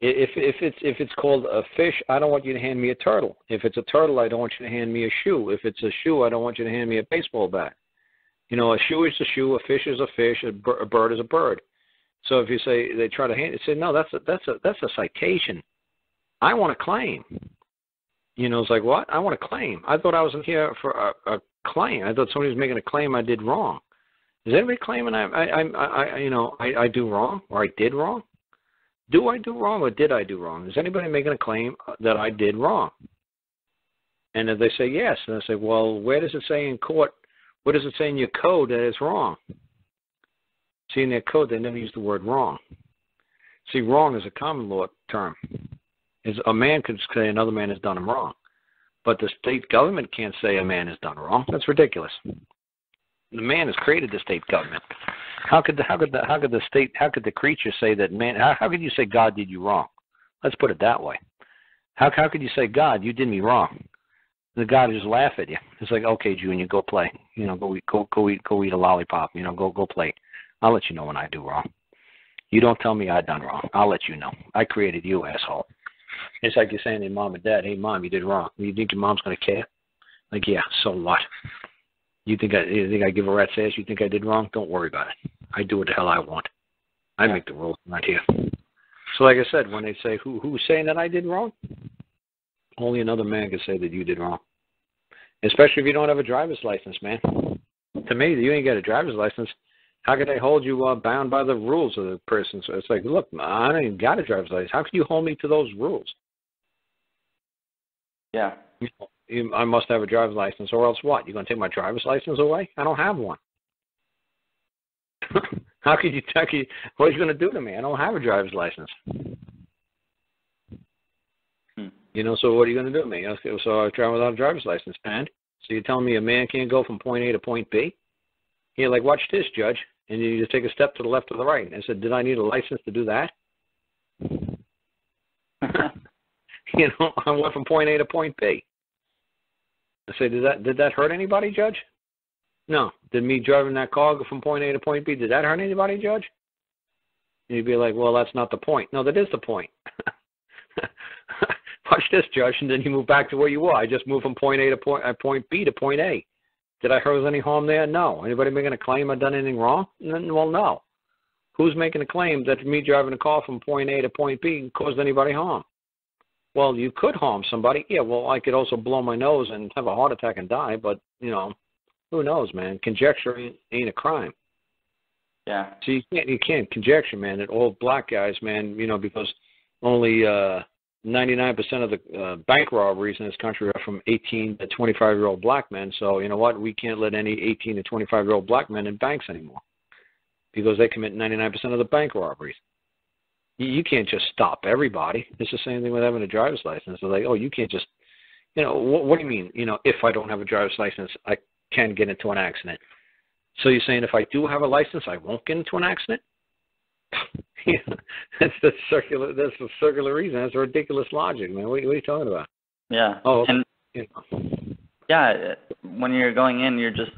If it's called a fish, I don't want you to hand me a turtle. If it's a turtle, I don't want you to hand me a shoe. If it's a shoe, I don't want you to hand me a baseball bat. You know, a shoe is a shoe, a fish is a fish, a bird is a bird. So if you say they try to hand it, say no, that's a citation. I want a claim. You know, it's like, what? I want a claim. I thought I was in here for a claim. I thought somebody was making a claim I did wrong. Is anybody claiming I do wrong or I did wrong? Do I do wrong or did I do wrong? Is anybody making a claim that I did wrong? And if they say yes, and I say, well, where does it say in court? What does it say in your code that it's wrong? See, in their code, they never use the word wrong. See, wrong is a common law term. A man could say another man has done him wrong, but the state government can't say a man has done wrong. That's ridiculous. The man has created the state government. How could the creature say that man? How could you say God did you wrong? Let's put it that way. How could you say God, you did me wrong? The God just laugh at you. It's like, okay, Junior, go play. You know, go eat a lollipop. You know, go play. I'll let you know when I do wrong. You don't tell me I done wrong. I'll let you know. I created you, asshole. It's like you're saying to mom and dad, hey, mom, you did wrong. You think your mom's going to care? Like, yeah, so what? You think I give a rat's ass? You think I did wrong? Don't worry about it. I do what the hell I want. I make the rules, not here. So like I said, when they say, who's saying that I did wrong? Only another man can say that you did wrong. Especially if you don't have a driver's license, man. To me, you ain't got a driver's license. How can they hold you bound by the rules of the person? So it's like, look, I don't even got a driver's license. How can you hold me to those rules? Yeah. I must have a driver's license, or else what? You're going to take my driver's license away? I don't have one. How could you, what are you going to do to me? I don't have a driver's license. You know, so what are you going to do to me? Okay, so I travel without a driver's license. And? So you're telling me a man can't go from point A to point B? You're like, watch this, Judge. And you just take a step to the left or the right. And I said, did I need a license to do that? You know, I went from point A to point B. I say, did that hurt anybody, Judge? No. Did me driving that car from point A to point B, did that hurt anybody, Judge? And you'd be like, well, that's not the point. No, that is the point. Watch this, Judge, and then you move back to where you were. I just moved from point A to point B to point A. Did I cause any harm there? No. Anybody making a claim I've done anything wrong? Well, no. Who's making a claim that me driving a car from point A to point B caused anybody harm? Well, you could harm somebody. Yeah, well, I could also blow my nose and have a heart attack and die, but, you know, who knows, man? Conjecture ain't a crime. Yeah. So you can't conjecture, man, that all black guys, man, you know, because only 99% of the bank robberies in this country are from 18 to 25-year-old black men. So, you know what? We can't let any 18 to 25-year-old black men in banks anymore because they commit 99% of the bank robberies. You can't just stop everybody. It's the same thing with having a driver's license. They're like, oh, you can't just, you know, what do you mean? You know, if I don't have a driver's license, I can get into an accident. So you're saying if I do have a license, I won't get into an accident? Yeah, that's a circular reason. That's a ridiculous logic, man. What are you talking about? Yeah. Oh, and you know. Yeah, when you're going in, you're just,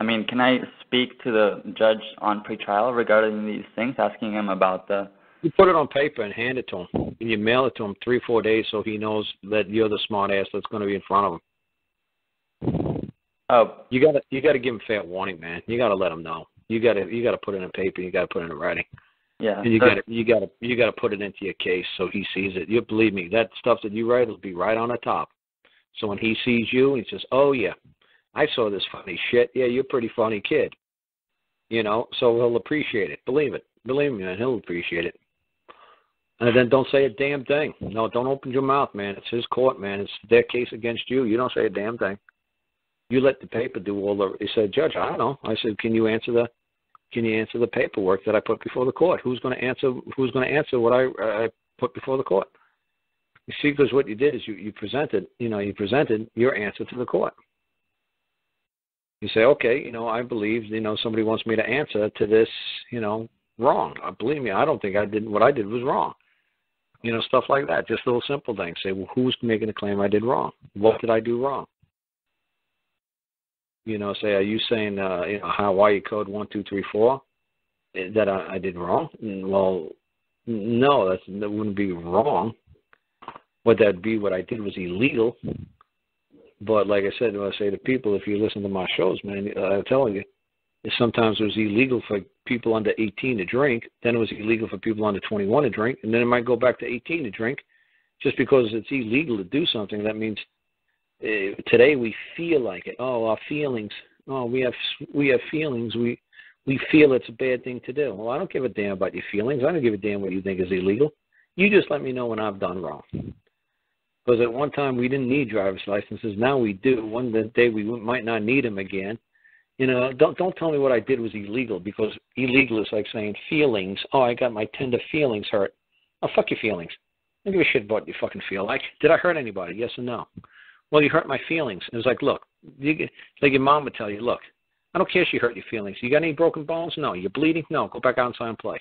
I mean, can I speak to the judge on pretrial regarding these things, asking him about the... You put it on paper and hand it to him, and you mail it to him 3-4 days so he knows that you're the smart ass that's going to be in front of him. Oh. You got to give him fair warning, man. You got to let him know. You got to put it in paper. You got to put it in writing. Yeah. And you got to put it into your case so he sees it. You believe me, that stuff that you write will be right on the top. So when he sees you, he says, "Oh yeah, I saw this funny shit. Yeah, you're a pretty funny kid." You know, so he'll appreciate it. Believe me, man, he'll appreciate it. And then don't say a damn thing. No, don't open your mouth, man. It's his court, man. It's their case against you. You don't say a damn thing. You let the paper do all the. He said, "Judge, I don't know." I said, "Can you answer the paperwork that I put before the court? Who's going to answer what I put before the court?" You see, because what you did is you presented your answer to the court. You say, okay, you know, I believe, you know, somebody wants me to answer to this, you know, wrong. Believe me, I don't think what I did was wrong. You know, stuff like that. Just little simple things. Say, well, who's making a claim I did wrong? What did I do wrong? You know, say, are you saying, you know, Hawaii Code 1234 that I did wrong? Well, No, that wouldn't be wrong. Would that be what I did was illegal? But like I said, when I say to people, if you listen to my shows, man, I'm telling you, sometimes it was illegal for people under 18 to drink. Then it was illegal for people under 21 to drink. And then it might go back to 18 to drink. Just because it's illegal to do something, that means today we feel like it. Oh, our feelings. Oh, we have feelings. We feel it's a bad thing to do. Well, I don't give a damn about your feelings. I don't give a damn what you think is illegal. You just let me know when I've done wrong. Because at one time we didn't need driver's licenses. Now we do. One day we might not need them again. You know, don't tell me what I did was illegal, because illegal is like saying feelings. Oh, I got my tender feelings hurt. Oh, fuck your feelings. I don't give a shit about what you fucking feel like. Did I hurt anybody? Yes or no? Well, you hurt my feelings. It was like, look, like your mom would tell you, look, I don't care if you hurt your feelings. You got any broken bones? No. You bleeding? No. Go back outside and play.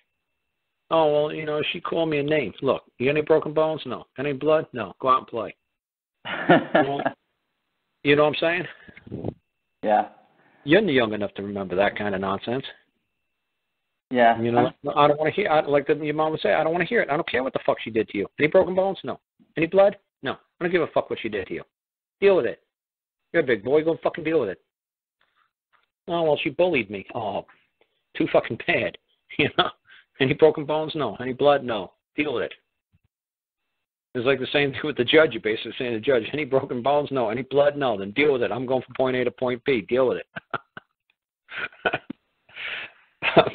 Oh, well, you know, she called me a name. Look, you got any broken bones? No. Got any blood? No. Go out and play. You know what I'm saying? Yeah. You're young enough to remember that kind of nonsense. Yeah. You know, I don't want to hear, like your mom would say, I don't want to hear it. I don't care what the fuck she did to you. Any broken bones? No. Any blood? No. I don't give a fuck what she did to you. Deal with it. You're a big boy. Go fucking deal with it. Oh, well, she bullied me. Oh, too fucking bad. You know? Any broken bones? No. Any blood? No. Deal with it. It's like the same thing with the judge. You're basically saying to the judge, any broken bones? No. Any blood? No. Then deal with it. I'm going from point A to point B. Deal with it.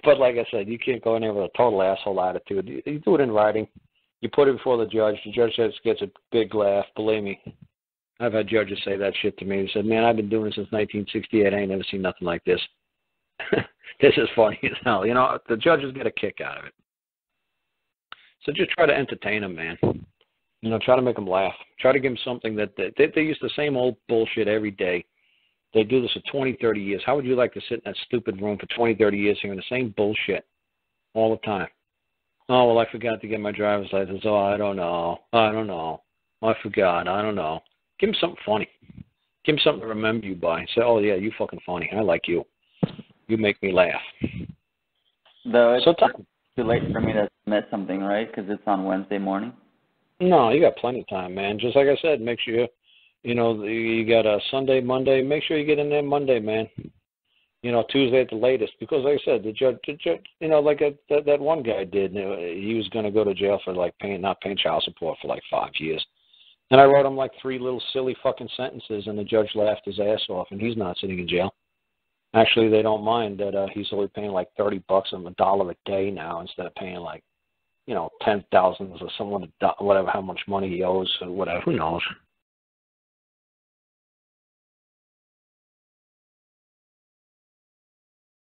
But like I said, you can't go in there with a total asshole attitude. You do it in writing. You put it before the judge. The judge gets a big laugh. Believe me. I've had judges say that shit to me. They said, man, I've been doing this since 1968. I ain't never seen nothing like this. This is funny as hell. You know, the judges get a kick out of it. So just try to entertain them, man. You know, try to make them laugh. Try to give them something that they use the same old bullshit every day. They do this for 20, 30 years. How would you like to sit in that stupid room for 20, 30 years hearing the same bullshit all the time? Oh, well, I forgot to get my driver's license. Oh, I don't know. I don't know. Oh, I forgot. I don't know. Give them something funny. Give them something to remember you by. Say, oh, yeah, you fucking funny. I like you. You make me laugh. Though it's too late for me to submit something, right? Because it's on Wednesday morning. No, you got plenty of time, man. Just like I said, make sure, you know, you got a Sunday, Monday. Make sure you get in there Monday, man. You know, Tuesday at the latest. Because like I said, the judge you know, like that one guy did, he was going to go to jail for like not paying child support for like 5 years. And I wrote him like 3 little silly fucking sentences, and the judge laughed his ass off, and he's not sitting in jail. Actually, they don't mind that he's only paying like $30 and $1 a day now instead of paying like, you know, 10,000 or someone, whatever, how much money he owes or whatever. Who knows?